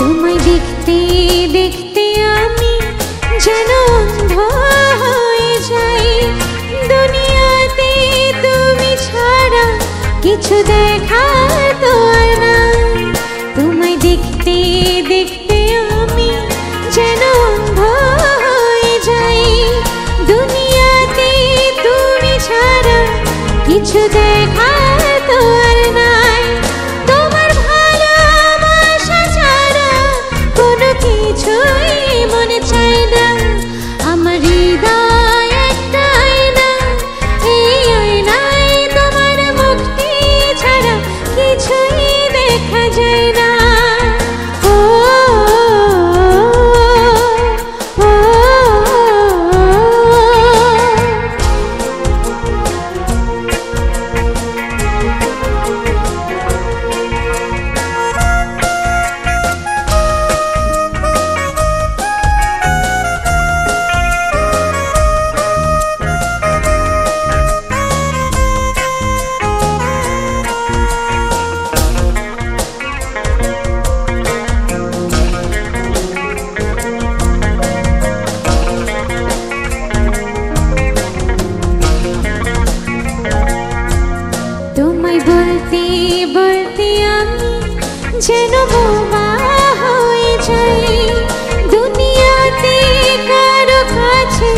তোমায় দেখতে দেখতে আমি যেন অন্ধ হয়ে যাই। দুনিয়াতে তুমি ছাড়া কিছু দেখার তো আর নাই। তোমায় দেখতে দেখতে আমি যেন অন্ধ হয়ে যাই। দুনিয়াতে তুমি ছাড়া কিছু দেখার তো আর নাই। তোমার ভালোবাসা ছাড়া কোনো কিছুই মনে চাই না। আমার হৃদয় একটা আয়না, এই আয়নায় তোমার মুখটি ছাড়া কিছুই দেখা যায় না। ও ও, ও, তোমায় বলতে বলতে আমি যেন বোবা হয়ে যাই। দুনিয়াতে কারো কাছে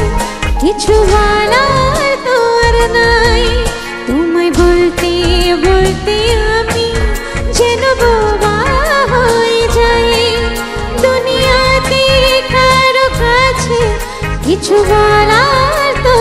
কিছু বলার তো আর নাই। তোমায় বলতে বলতে আমি যেন বোবা হয়ে যাই। দুনিয়াতে কারো কাছে কিছু বলার তো